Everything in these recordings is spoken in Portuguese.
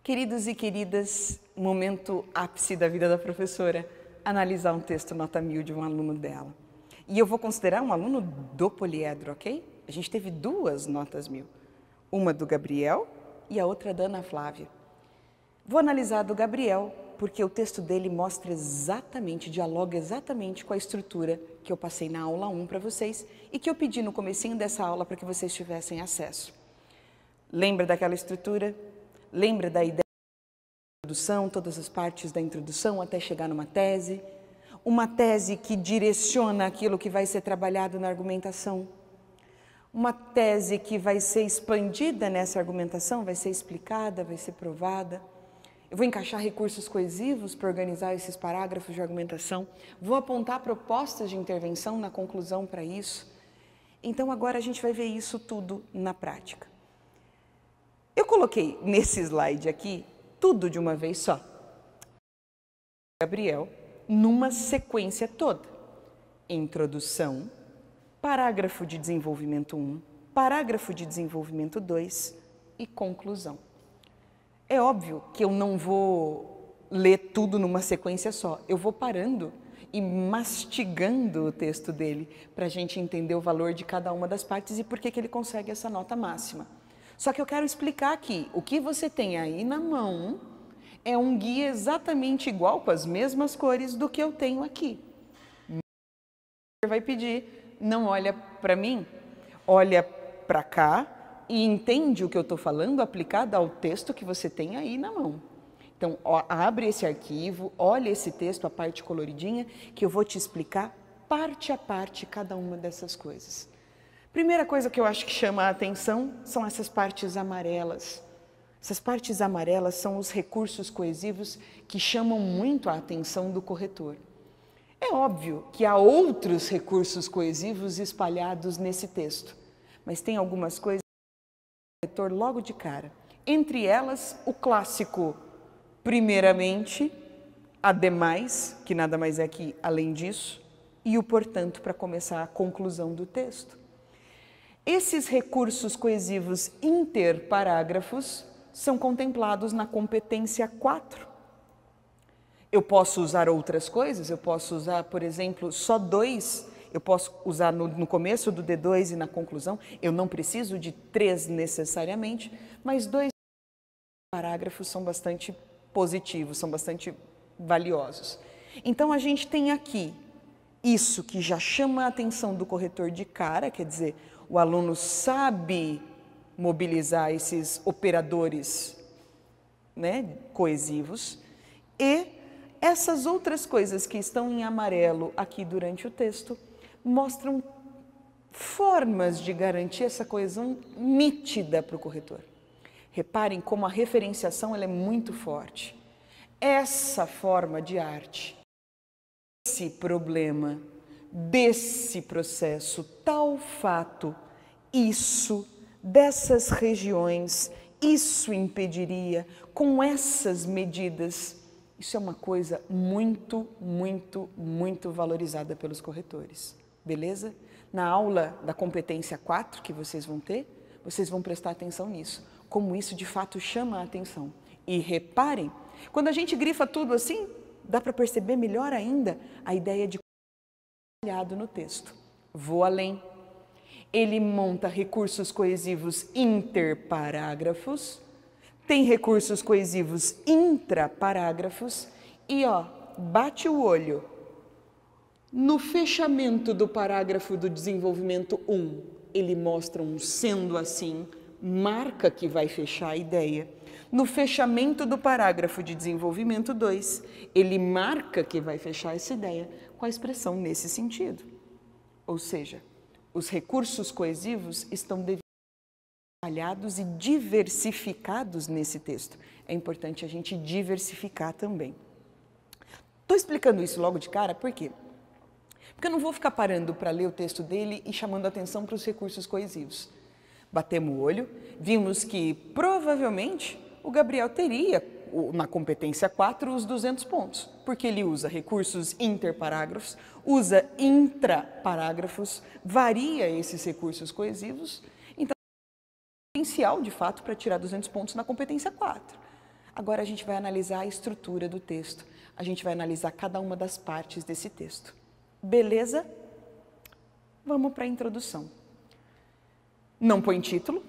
Queridos e queridas, momento ápice da vida da professora, analisar um texto nota 1000 de um aluno dela. E eu vou considerar um aluno do poliedro, ok? A gente teve duas notas 1000, uma do Gabriel e a outra da Ana Flávia. Vou analisar a do Gabriel, porque o texto dele mostra exatamente, dialoga exatamente com a estrutura que eu passei na aula 1 para vocês e que eu pedi no comecinho dessa aula para que vocês tivessem acesso. Lembra daquela estrutura? Lembra da ideia da introdução, todas as partes da introdução até chegar numa tese? Uma tese que direciona aquilo que vai ser trabalhado na argumentação. Uma tese que vai ser expandida nessa argumentação, vai ser explicada, vai ser provada. Eu vou encaixar recursos coesivos para organizar esses parágrafos de argumentação. Vou apontar propostas de intervenção na conclusão para isso. Então agora a gente vai ver isso tudo na prática. Eu coloquei nesse slide aqui tudo de uma vez só. Gabriel, numa sequência toda. Introdução, parágrafo de desenvolvimento 1, parágrafo de desenvolvimento 2 e conclusão. É óbvio que eu não vou ler tudo numa sequência só. Eu vou parando e mastigando o texto dele para a gente entender o valor de cada uma das partes e por que ele consegue essa nota máxima. Só que eu quero explicar aqui, o que você tem aí na mão é um guia exatamente igual, com as mesmas cores do que eu tenho aqui. Você vai pedir, não olha para mim, olha para cá e entende o que eu estou falando aplicado ao texto que você tem aí na mão. Então, abre esse arquivo, olha esse texto, a parte coloridinha, que eu vou te explicar parte a parte cada uma dessas coisas. Primeira coisa que eu acho que chama a atenção são essas partes amarelas. Essas partes amarelas são os recursos coesivos que chamam muito a atenção do corretor. É óbvio que há outros recursos coesivos espalhados nesse texto, mas tem algumas coisas que o corretor logo de cara. Entre elas, o clássico, primeiramente, ademais, que nada mais é que além disso, e o portanto, para começar a conclusão do texto. Esses recursos coesivos interparágrafos são contemplados na competência 4. Eu posso usar outras coisas, eu posso usar, por exemplo, só 2, eu posso usar no começo do D2 e na conclusão, eu não preciso de 3 necessariamente, mas 2 parágrafos são bastante positivos, são bastante valiosos. Então a gente tem aqui isso que já chama a atenção do corretor de cara, quer dizer, o aluno sabe mobilizar esses operadores, né, coesivos, e essas outras coisas que estão em amarelo aqui durante o texto mostram formas de garantir essa coesão nítida para o corretor. Reparem como a referenciação ela é muito forte. Essa forma de arte, esse problema, desse processo, tal fato, isso, dessas regiões, isso impediria, com essas medidas. Isso é uma coisa muito, muito, muito valorizada pelos corretores, beleza? Na aula da competência 4 que vocês vão ter, vocês vão prestar atenção nisso, como isso de fato chama a atenção. E reparem, quando a gente grifa tudo assim, dá para perceber melhor ainda a ideia de no texto. Vou além. Ele monta recursos coesivos interparágrafos, tem recursos coesivos intraparágrafos e, bate o olho. No fechamento do parágrafo do desenvolvimento 1, ele mostra um sendo assim, marca que vai fechar a ideia. No fechamento do parágrafo de desenvolvimento 2, ele marca que vai fechar essa ideia com a expressão nesse sentido. Ou seja, os recursos coesivos estão detalhados e diversificados nesse texto. É importante a gente diversificar também. Estou explicando isso logo de cara, por quê? Porque eu não vou ficar parando para ler o texto dele e chamando atenção para os recursos coesivos. Batemos o olho, vimos que provavelmente o Gabriel teria, na competência 4, os 200 pontos, porque ele usa recursos interparágrafos, usa intraparágrafos, varia esses recursos coesivos, então, potencial, de fato, para tirar 200 pontos na competência 4. Agora a gente vai analisar a estrutura do texto, a gente vai analisar cada uma das partes desse texto. Beleza? Vamos para a introdução. Não põe título,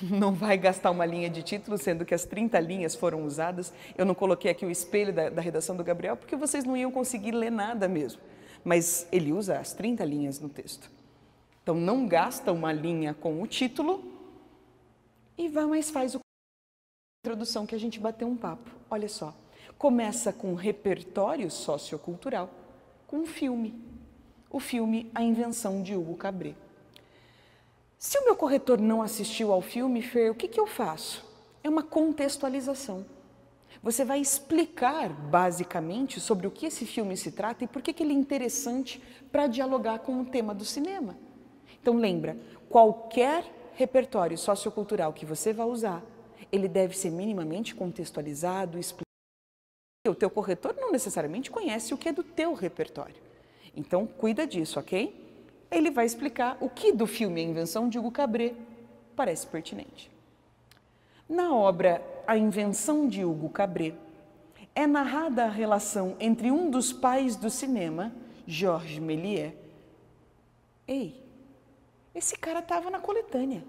não vai gastar uma linha de título, sendo que as 30 linhas foram usadas. Eu não coloquei aqui o espelho da redação do Gabriel, porque vocês não iam conseguir ler nada mesmo. Mas ele usa as 30 linhas no texto. Então não gasta uma linha com o título e faz a introdução que a gente bateu um papo. Olha só, começa com repertório sociocultural, com um filme. O filme A Invenção de Hugo Cabret. Se o meu corretor não assistiu ao filme, Fer, o que eu faço? É uma contextualização. Você vai explicar, basicamente, sobre o que esse filme se trata e por que ele é interessante para dialogar com o tema do cinema. Então, lembra, qualquer repertório sociocultural que você vai usar, ele deve ser minimamente contextualizado, explicado. O teu corretor não necessariamente conhece o que é do teu repertório. Então, cuida disso, ok? Ele vai explicar o que do filme A Invenção de Hugo Cabret parece pertinente. Na obra A Invenção de Hugo Cabret, é narrada a relação entre um dos pais do cinema, Georges Méliès. Ei, esse cara estava na coletânea.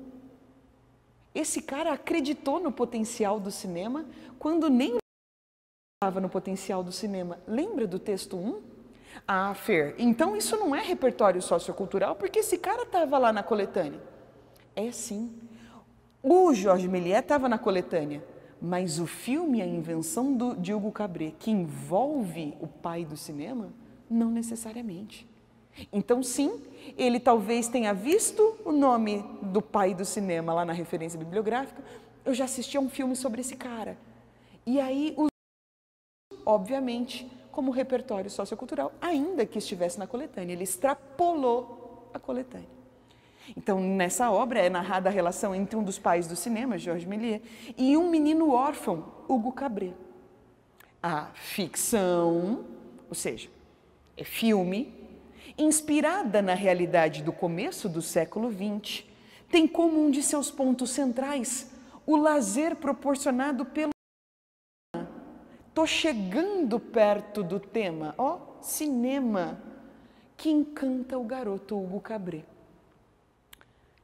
Esse cara acreditou no potencial do cinema quando nem estava no potencial do cinema. Lembra do texto 1? Ah, Fer, então isso não é repertório sociocultural porque esse cara estava lá na coletânea. É sim. O Georges Méliès estava na coletânea, mas o filme A Invenção de Hugo Cabret, que envolve o pai do cinema, não necessariamente. Então, sim, ele talvez tenha visto o nome do pai do cinema lá na referência bibliográfica. Eu já assisti a um filme sobre esse cara. E aí, obviamente, como repertório sociocultural, ainda que estivesse na coletânea. Ele extrapolou a coletânea. Então, nessa obra é narrada a relação entre um dos pais do cinema, Georges Méliès, e um menino órfão, Hugo Cabret. A ficção, ou seja, é filme, inspirada na realidade do começo do século XX, tem como um de seus pontos centrais o lazer proporcionado pelo Estou chegando perto do tema, cinema, que encanta o garoto Hugo Cabret.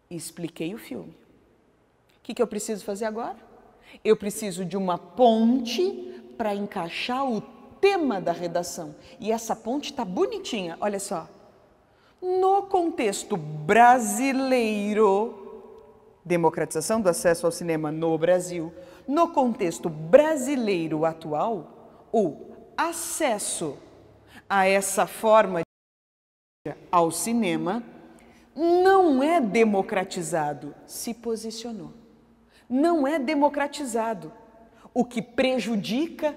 Expliquei o filme. O que eu preciso fazer agora? Eu preciso de uma ponte para encaixar o tema da redação. E essa ponte está bonitinha, olha só. No contexto brasileiro, democratização do acesso ao cinema no Brasil, no contexto brasileiro atual, o acesso a essa forma de ao cinema não é democratizado, se posicionou. Não é democratizado, o que prejudica,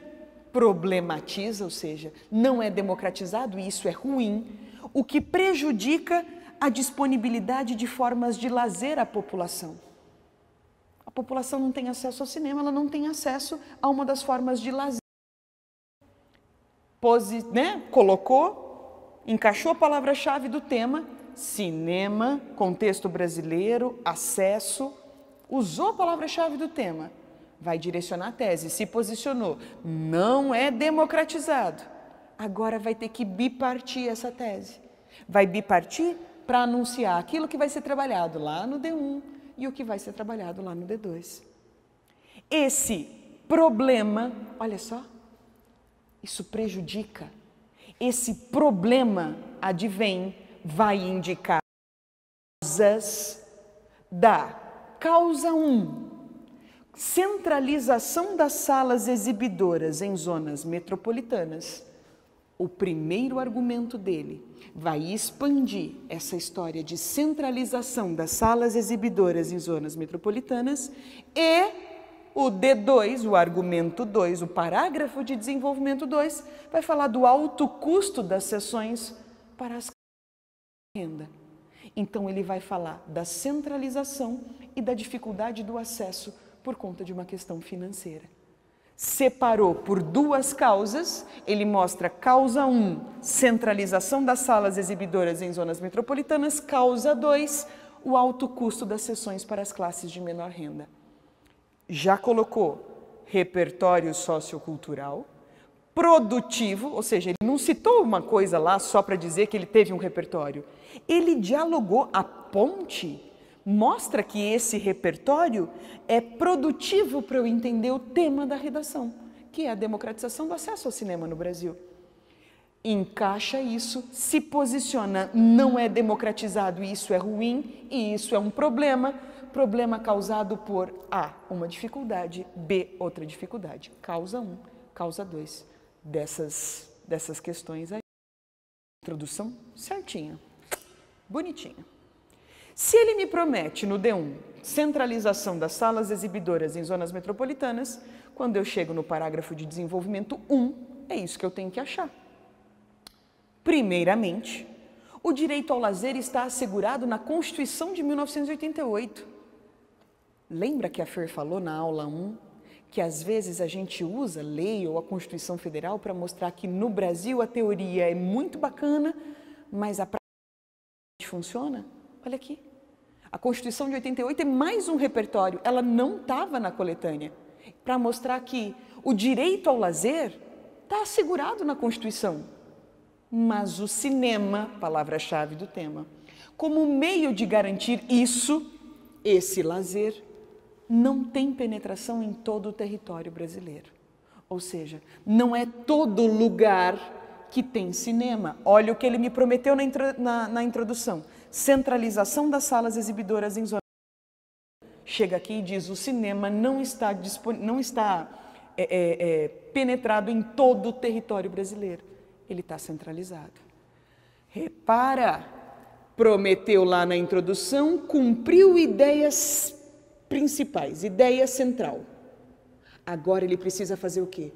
problematiza, ou seja, não é democratizado e isso é ruim, o que prejudica a disponibilidade de formas de lazer à população. A população não tem acesso ao cinema, ela não tem acesso a uma das formas de lazer. Colocou, encaixou a palavra-chave do tema, cinema, contexto brasileiro, acesso, usou a palavra-chave do tema, vai direcionar a tese, se posicionou, não é democratizado. Agora vai ter que bipartir essa tese. Vai bipartir para anunciar aquilo que vai ser trabalhado lá no D1 e o que vai ser trabalhado lá no D2. Esse problema, olha só, isso prejudica. Esse problema, advém, vai indicar causas da causa 1, centralização das salas exibidoras em zonas metropolitanas. O primeiro argumento dele vai expandir essa história de centralização das salas exibidoras em zonas metropolitanas e o D2, o argumento 2, o parágrafo de desenvolvimento 2, vai falar do alto custo das sessões para as renda. Então ele vai falar da centralização e da dificuldade do acesso por conta de uma questão financeira. Separou por duas causas, ele mostra causa 1, centralização das salas exibidoras em zonas metropolitanas, causa 2, o alto custo das sessões para as classes de menor renda. Já colocou repertório sociocultural, produtivo, ou seja, ele não citou uma coisa lá só para dizer que ele teve um repertório. Ele dialogou, a ponte mostra que esse repertório é produtivo para eu entender o tema da redação, que é a democratização do acesso ao cinema no Brasil. Encaixa isso, se posiciona, não é democratizado, isso é ruim, e isso é um problema causado por A, uma dificuldade, B, outra dificuldade. Causa 1, causa 2 dessas questões aí. Introdução certinha, bonitinha. Se ele me promete no D1 centralização das salas exibidoras em zonas metropolitanas, quando eu chego no parágrafo de desenvolvimento 1, é isso que eu tenho que achar. Primeiramente, o direito ao lazer está assegurado na Constituição de 1988. Lembra que a Fer falou na aula 1 que às vezes a gente usa lei ou a Constituição Federal para mostrar que no Brasil a teoria é muito bacana, mas a prática funciona? Olha aqui. A Constituição de 88 é mais um repertório, ela não estava na coletânea, para mostrar que o direito ao lazer está assegurado na Constituição. Mas o cinema, palavra-chave do tema, como meio de garantir esse lazer, não tem penetração em todo o território brasileiro. Ou seja, não é todo lugar que tem cinema. Olha o que ele me prometeu na introdução. Centralização das salas exibidoras em zonas. Chega aqui e diz, o cinema não está penetrado em todo o território brasileiro. Ele está centralizado. Repara, prometeu lá na introdução, cumpriu ideias principais, ideia central. Agora ele precisa fazer o quê?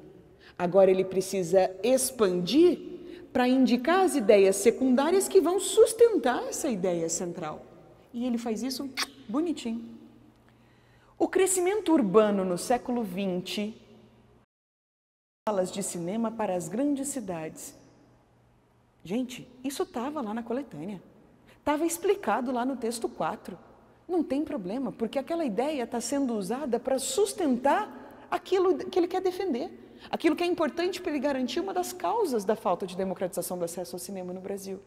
Agora ele precisa expandir para indicar as ideias secundárias que vão sustentar essa ideia central. E ele faz isso bonitinho. O crescimento urbano no século XX, salas de cinema para as grandes cidades. Gente, isso estava lá na coletânea. Estava explicado lá no texto 4. Não tem problema, porque aquela ideia está sendo usada para sustentar aquilo que ele quer defender. Aquilo que é importante para ele garantir uma das causas da falta de democratização do acesso ao cinema no Brasil.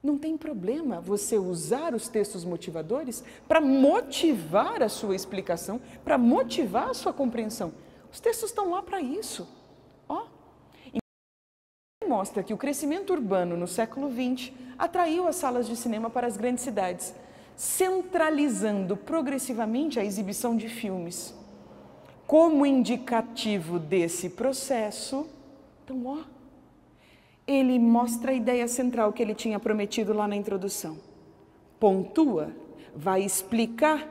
Não tem problema você usar os textos motivadores para motivar a sua explicação, para motivar a sua compreensão. Os textos estão lá para isso. Ó. Mostra que o crescimento urbano no século XX atraiu as salas de cinema para as grandes cidades, centralizando progressivamente a exibição de filmes. Como indicativo desse processo, então, ó, ele mostra a ideia central que ele tinha prometido lá na introdução. Pontua, vai explicar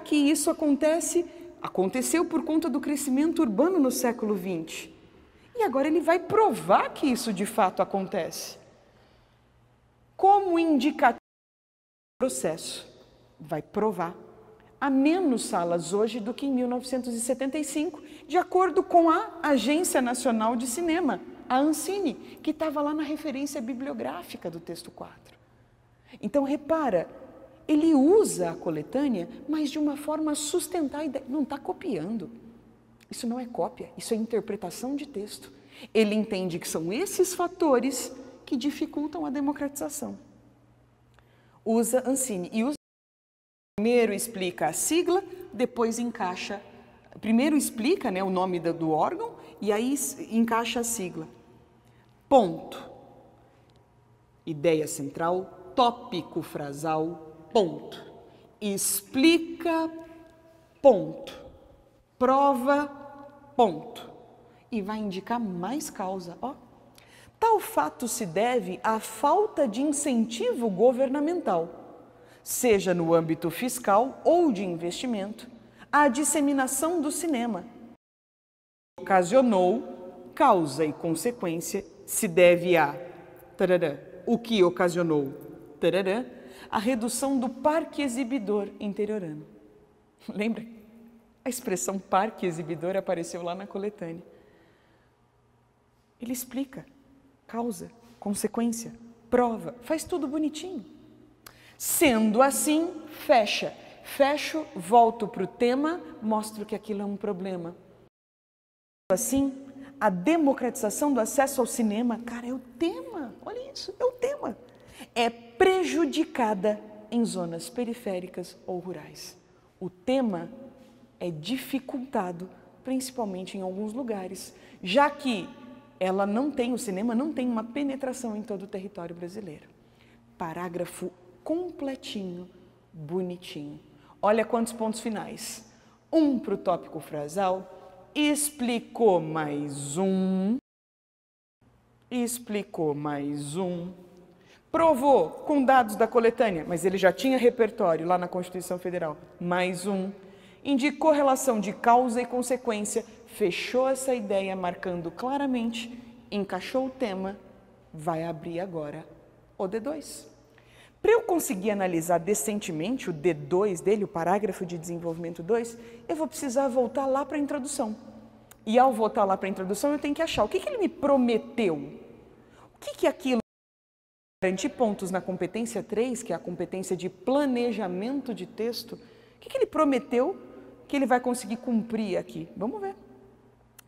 que isso aconteceu por conta do crescimento urbano no século XX. E agora ele vai provar que isso de fato acontece. Como indicativo do processo, vai provar. Há menos salas hoje do que em 1975, de acordo com a Agência Nacional de Cinema, a Ancine, que estava lá na referência bibliográfica do texto 4. Então, repara, ele usa a coletânea, mas de uma forma a sustentar a ideia. Não está copiando. Isso não é cópia, isso é interpretação de texto. Ele entende que são esses fatores que dificultam a democratização. Usa Ancine. E primeiro explica a sigla, depois encaixa. Primeiro explica, né, o nome do órgão e aí encaixa a sigla. Ponto. Ideia central, tópico frasal, ponto. Explica, ponto. Prova, ponto. E vai indicar mais causa. Ó. Tal fato se deve à falta de incentivo governamental, seja no âmbito fiscal ou de investimento, à disseminação do cinema. Ocasionou, causa e consequência, se deve a tarará, o que ocasionou tarará, a redução do parque exibidor interiorano. Lembra? A expressão parque exibidor apareceu lá na coletânea. Ele explica causa, consequência, prova, faz tudo bonitinho. Sendo assim, fecha. fecho, volto para o tema, mostro que aquilo é um problema. Assim, a democratização do acesso ao cinema, cara, é o tema, olha isso, é o tema. É prejudicada em zonas periféricas ou rurais. O tema é dificultado, principalmente em alguns lugares, já que o cinema não tem uma penetração em todo o território brasileiro. Parágrafo completinho, bonitinho. Olha quantos pontos finais. 1 para o tópico frasal, explicou mais um, provou com dados da coletânea, mas ele já tinha repertório lá na Constituição Federal, mais um, indicou relação de causa e consequência, fechou essa ideia marcando claramente, encaixou o tema, vai abrir agora o D2. Para eu conseguir analisar decentemente o D2 dele, o parágrafo de desenvolvimento 2, eu vou precisar voltar lá para a introdução. E ao voltar lá para a introdução, eu tenho que achar o que ele me prometeu. O que aquilo garantir pontos na competência 3, que é a competência de planejamento de texto, o que ele prometeu que ele vai conseguir cumprir aqui? Vamos ver.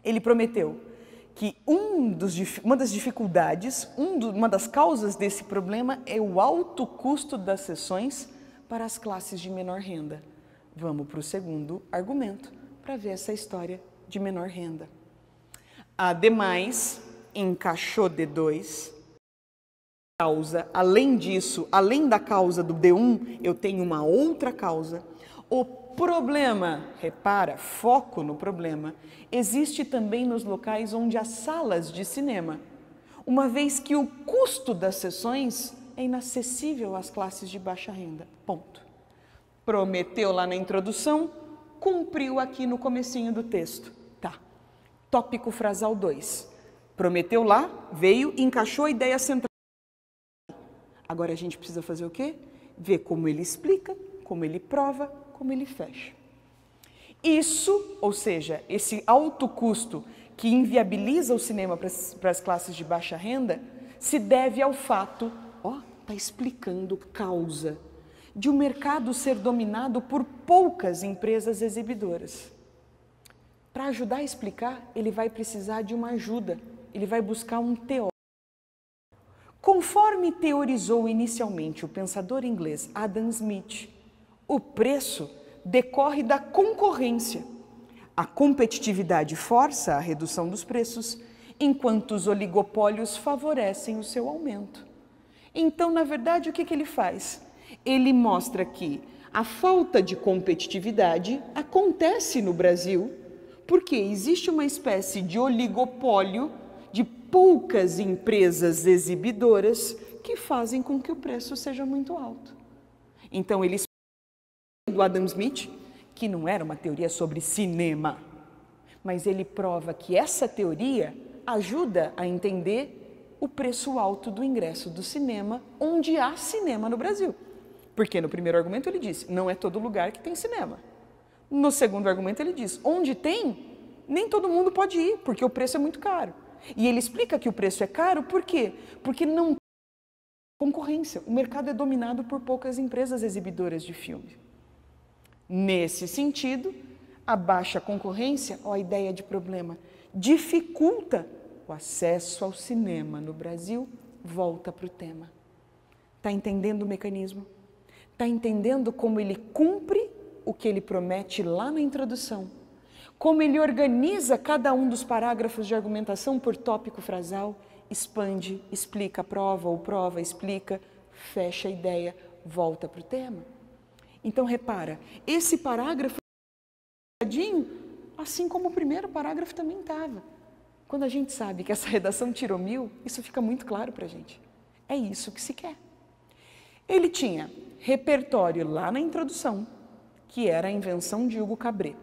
Ele prometeu que uma das dificuldades, uma das causas desse problema é o alto custo das sessões para as classes de menor renda. Vamos para o segundo argumento, para ver essa história de menor renda. Ademais, encaixou D2, causa, além disso, além da causa do D1, eu tenho uma outra causa. O problema, repara, foco no problema, existe também nos locais onde há salas de cinema, uma vez que o custo das sessões é inacessível às classes de baixa renda. Ponto. Prometeu lá na introdução, cumpriu aqui no comecinho do texto. Tá. Tópico frasal 2. Prometeu lá, veio, encaixou a ideia central. Agora a gente precisa fazer o quê? Ver como ele explica, como ele prova, como ele fecha. Isso, ou seja, esse alto custo que inviabiliza o cinema para as classes de baixa renda, se deve ao fato, está explicando causa, de o mercado ser dominado por poucas empresas exibidoras. Para ajudar a explicar, ele vai precisar de uma ajuda, ele vai buscar um teórico. Conforme teorizou inicialmente o pensador inglês Adam Smith, o preço decorre da concorrência. A competitividade força a redução dos preços, enquanto os oligopólios favorecem o seu aumento. Então, na verdade, o que ele faz? Ele mostra que a falta de competitividade acontece no Brasil porque existe uma espécie de oligopólio de poucas empresas exibidoras que fazem com que o preço seja muito alto. Então, ele do Adam Smith, que não era uma teoria sobre cinema, mas ele prova que essa teoria ajuda a entender o preço alto do ingresso do cinema, onde há cinema no Brasil. Porque no primeiro argumento ele disse, não é todo lugar que tem cinema. No segundo argumento ele diz, onde tem, nem todo mundo pode ir, porque o preço é muito caro. E ele explica que o preço é caro, por quê? Porque não tem concorrência, o mercado é dominado por poucas empresas exibidoras de filme. Nesse sentido, a baixa concorrência, a ideia de problema, dificulta o acesso ao cinema no Brasil, volta para o tema. Está entendendo o mecanismo? Está entendendo como ele cumpre o que ele promete lá na introdução? Como ele organiza cada um dos parágrafos de argumentação por tópico frasal, expande, explica, prova ou prova, explica, fecha a ideia, volta para o tema? Então, repara, esse parágrafo, assim como o primeiro parágrafo também estava. Quando a gente sabe que essa redação tirou 1000, isso fica muito claro para a gente. É isso que se quer. Ele tinha repertório lá na introdução, que era a invenção de Hugo Cabret.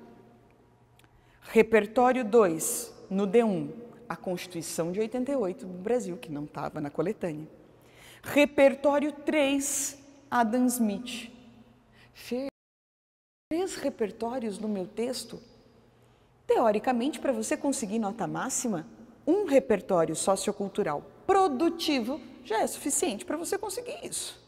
Repertório 2, no D1, a Constituição de 88 do Brasil, que não estava na coletânea. Repertório 3, Adam Smith. Fez 3 repertórios no meu texto. Teoricamente, para você conseguir nota máxima, um repertório sociocultural produtivo já é suficiente para você conseguir isso.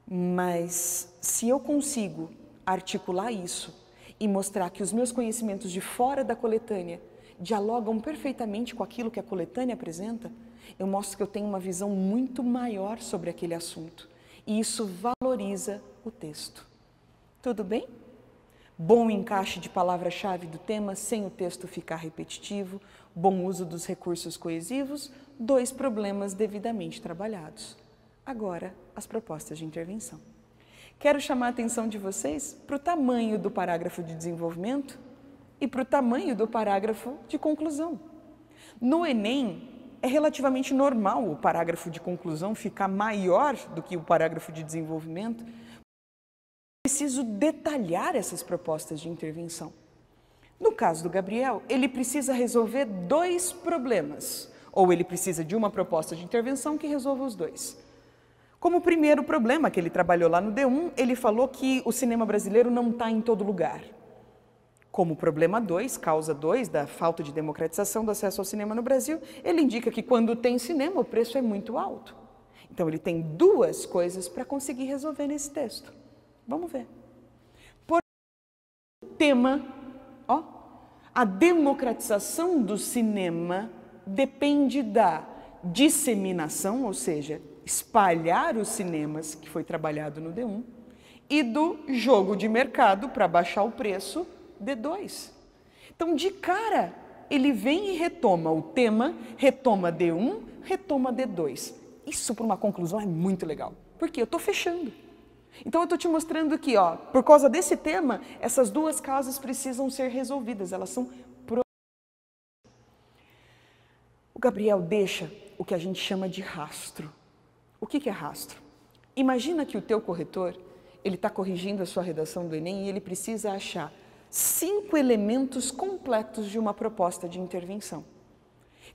Mas se eu consigo articular isso e mostrar que os meus conhecimentos de fora da coletânea dialogam perfeitamente com aquilo que a coletânea apresenta, eu mostro que eu tenho uma visão muito maior sobre aquele assunto. E isso valoriza o texto. Tudo bem? Bom encaixe de palavra-chave do tema, sem o texto ficar repetitivo, bom uso dos recursos coesivos, 2 problemas devidamente trabalhados. Agora, as propostas de intervenção. Quero chamar a atenção de vocês para o tamanho do parágrafo de desenvolvimento e para o tamanho do parágrafo de conclusão. No Enem, é relativamente normal o parágrafo de conclusão ficar maior do que o parágrafo de desenvolvimento. Preciso detalhar essas propostas de intervenção. No caso do Gabriel, ele precisa resolver 2 problemas, ou ele precisa de uma proposta de intervenção que resolva os 2. Como o primeiro problema que ele trabalhou lá no D1, ele falou que o cinema brasileiro não está em todo lugar. Como problema 2, causa 2 da falta de democratização do acesso ao cinema no Brasil, ele indica que quando tem cinema o preço é muito alto. Então ele tem 2 coisas para conseguir resolver nesse texto. Vamos ver. Por tema, a democratização do cinema depende da disseminação, ou seja, espalhar os cinemas, que foi trabalhado no D1, e do jogo de mercado para baixar o preço, D2. Então, de cara, ele vem e retoma o tema, retoma D1, retoma D2. Isso, para uma conclusão, é muito legal. Porque eu estou fechando. Então, eu estou te mostrando que, por causa desse tema, essas 2 causas precisam ser resolvidas. Elas são O Gabriel deixa o que a gente chama de rastro. O que é rastro? Imagina que o teu corretor, ele está corrigindo a sua redação do Enem e ele precisa achar 5 elementos completos de uma proposta de intervenção.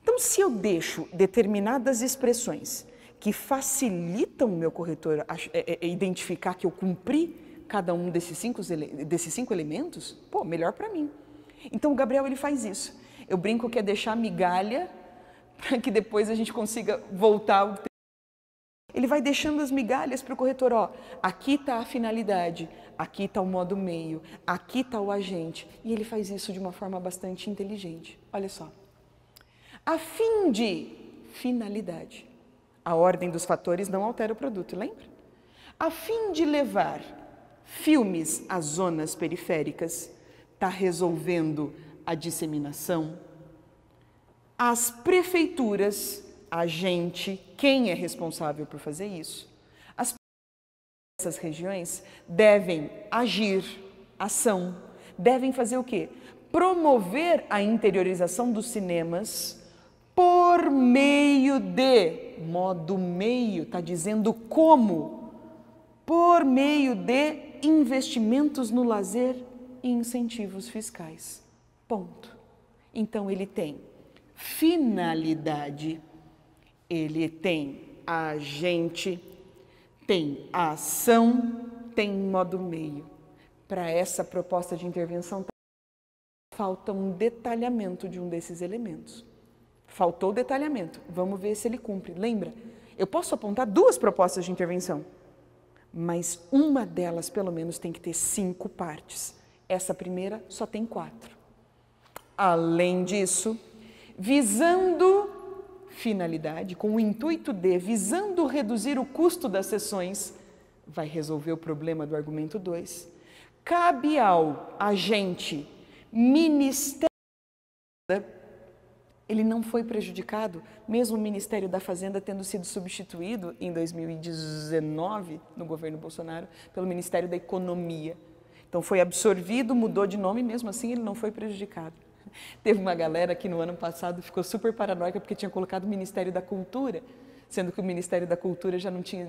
Então, se eu deixo determinadas expressões que facilitam o meu corretor identificar que eu cumpri cada um desses 5 elementos, melhor para mim. Então, o Gabriel ele faz isso. Eu brinco que é deixar migalha para que depois a gente consiga voltar ao texto. Ele vai deixando as migalhas para o corretor, aqui está a finalidade, aqui está o modo meio, aqui está o agente. E ele faz isso de uma forma bastante inteligente. Olha só. A fim de finalidade. A ordem dos fatores não altera o produto, lembra? A fim de levar filmes às zonas periféricas, está resolvendo a disseminação. As prefeituras, a gente, quem é responsável por fazer isso? Essas regiões devem agir, ação, devem fazer o quê? Promover a interiorização dos cinemas por meio de, modo meio, está dizendo como? Por meio de investimentos no lazer e incentivos fiscais. Ponto. Então ele tem finalidade, ele tem agente, tem ação, tem modo meio. Para essa proposta de intervenção, falta um detalhamento de um desses elementos. Faltou o detalhamento. Vamos ver se ele cumpre. Lembra? Eu posso apontar 2 propostas de intervenção, mas uma delas, pelo menos, tem que ter 5 partes. Essa primeira só tem 4. Além disso, visando finalidade, com o intuito de, visando reduzir o custo das sessões, vai resolver o problema do argumento 2, cabe ao agente Ministério, ele não foi prejudicado, mesmo o Ministério da Fazenda tendo sido substituído em 2019, no governo Bolsonaro, pelo Ministério da Economia. Então foi absorvido, mudou de nome, mesmo assim ele não foi prejudicado. Teve uma galera que no ano passado ficou super paranoica porque tinha colocado o Ministério da Cultura, sendo que o Ministério da Cultura já não tinha,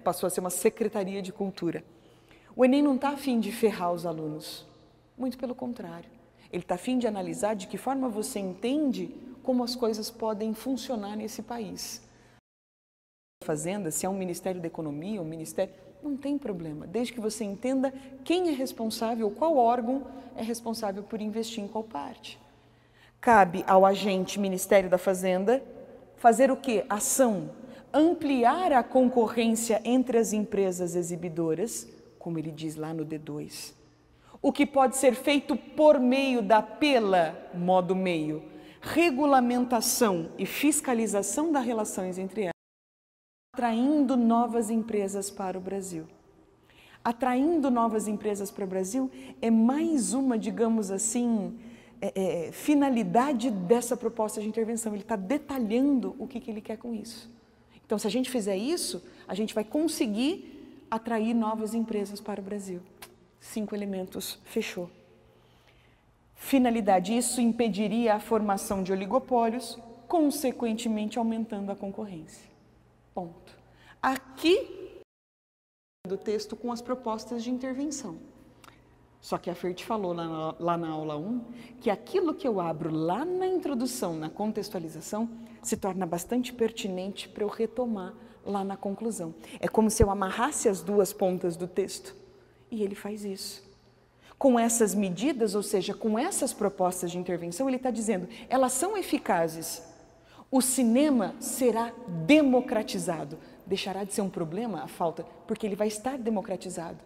passou a ser uma Secretaria de Cultura. O Enem não está a fim de ferrar os alunos, muito pelo contrário. Ele está a fim de analisar de que forma você entende como as coisas podem funcionar nesse país. Fazenda, se é um Ministério da Economia, um Ministério... Não tem problema, desde que você entenda quem é responsável, qual órgão é responsável por investir em qual parte. Cabe ao agente Ministério da Fazenda fazer o quê? Ação. Ampliar a concorrência entre as empresas exibidoras, como ele diz lá no D2. O que pode ser feito por meio modo meio, regulamentação e fiscalização das relações entre elas, atraindo novas empresas para o Brasil. Atraindo novas empresas para o Brasil é mais uma, digamos assim, finalidade dessa proposta de intervenção. Ele está detalhando o que ele quer com isso. Então, se a gente fizer isso, a gente vai conseguir atrair novas empresas para o Brasil. 5 elementos, fechou. Finalidade, isso impediria a formação de oligopólios, consequentemente aumentando a concorrência. Ponto. Aqui do texto com as propostas de intervenção. Só que a Fer te falou lá na aula 1 que aquilo que eu abro lá na introdução, na contextualização, se torna bastante pertinente para eu retomar lá na conclusão. É como se eu amarrasse as 2 pontas do texto. E ele faz isso. Com essas medidas, ou seja, com essas propostas de intervenção, ele está dizendo, elas são eficazes. O cinema será democratizado. Deixará de ser um problema a falta, porque ele vai estar democratizado.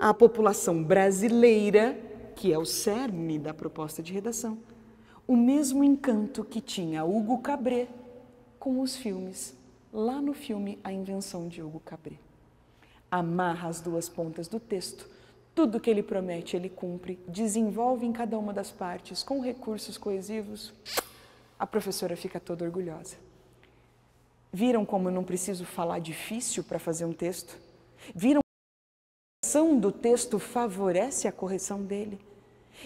A população brasileira, que é o cerne da proposta de redação, o mesmo encanto que tinha Hugo Cabret com os filmes, lá no filme A Invenção de Hugo Cabret. Amarra as 2 pontas do texto, tudo que ele promete ele cumpre, desenvolve em cada uma das partes com recursos coesivos, a professora fica toda orgulhosa. Viram como eu não preciso falar difícil para fazer um texto? Viram a ação do texto favorece a correção dele?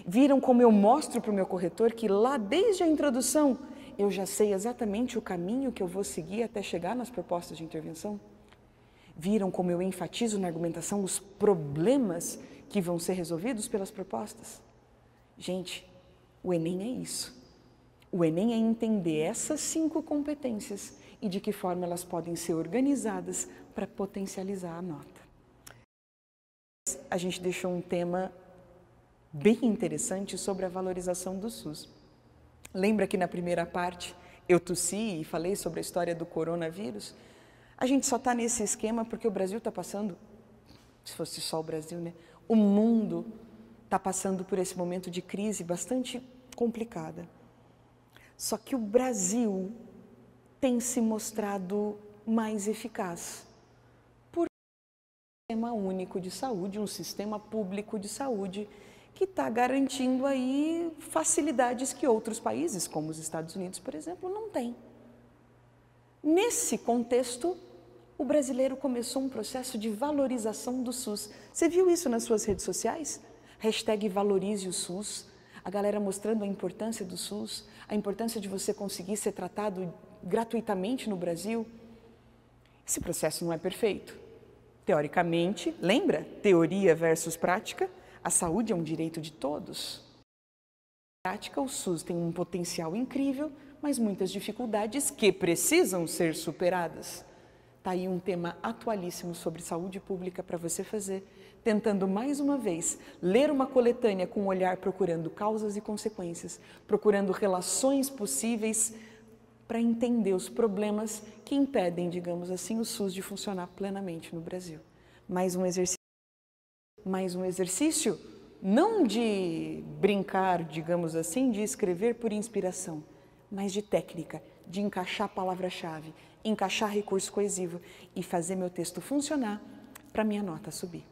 Viram como eu mostro para o meu corretor que lá desde a introdução eu já sei exatamente o caminho que eu vou seguir até chegar nas propostas de intervenção? Viram como eu enfatizo na argumentação os problemas que vão ser resolvidos pelas propostas? Gente, o Enem é isso. O Enem é entender essas 5 competências e de que forma elas podem ser organizadas para potencializar a nota. A gente deixou um tema bem interessante sobre a valorização do SUS. Lembra que na primeira parte eu tossi e falei sobre a história do coronavírus? A gente só está nesse esquema porque o Brasil está passando, se fosse só o Brasil, né? O mundo está passando por esse momento de crise bastante complicada. Só que o Brasil tem se mostrado mais eficaz por um sistema único de saúde, um sistema público de saúde que está garantindo aí facilidades que outros países, como os Estados Unidos, por exemplo, não têm. Nesse contexto, o brasileiro começou um processo de valorização do SUS. Você viu isso nas suas redes sociais? #valorize o SUS. A galera mostrando a importância do SUS, a importância de você conseguir ser tratado gratuitamente no Brasil. Esse processo não é perfeito. Teoricamente, lembra? Teoria versus prática. A saúde é um direito de todos. Na prática, o SUS tem um potencial incrível, mas muitas dificuldades que precisam ser superadas. Está aí um tema atualíssimo sobre saúde pública para você fazer, tentando mais uma vez ler uma coletânea com um olhar procurando causas e consequências, procurando relações possíveis para entender os problemas que impedem, digamos assim, o SUS de funcionar plenamente no Brasil. Mais um exercício não de brincar, digamos assim, de escrever por inspiração, mas de técnica, de encaixar palavra-chave, encaixar recurso coesivo e fazer meu texto funcionar para minha nota subir.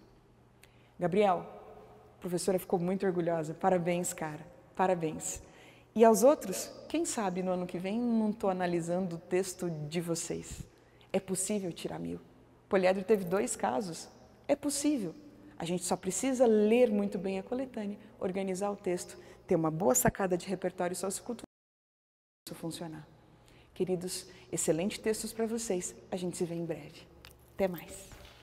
Gabriel, a professora ficou muito orgulhosa. Parabéns, cara. Parabéns. E aos outros, quem sabe no ano que vem não estou analisando o texto de vocês. É possível tirar 1000. Poliedro teve 2 casos. É possível. A gente só precisa ler muito bem a coletânea, organizar o texto, ter uma boa sacada de repertório sociocultural para isso funcionar. Queridos, excelentes textos para vocês. A gente se vê em breve. Até mais.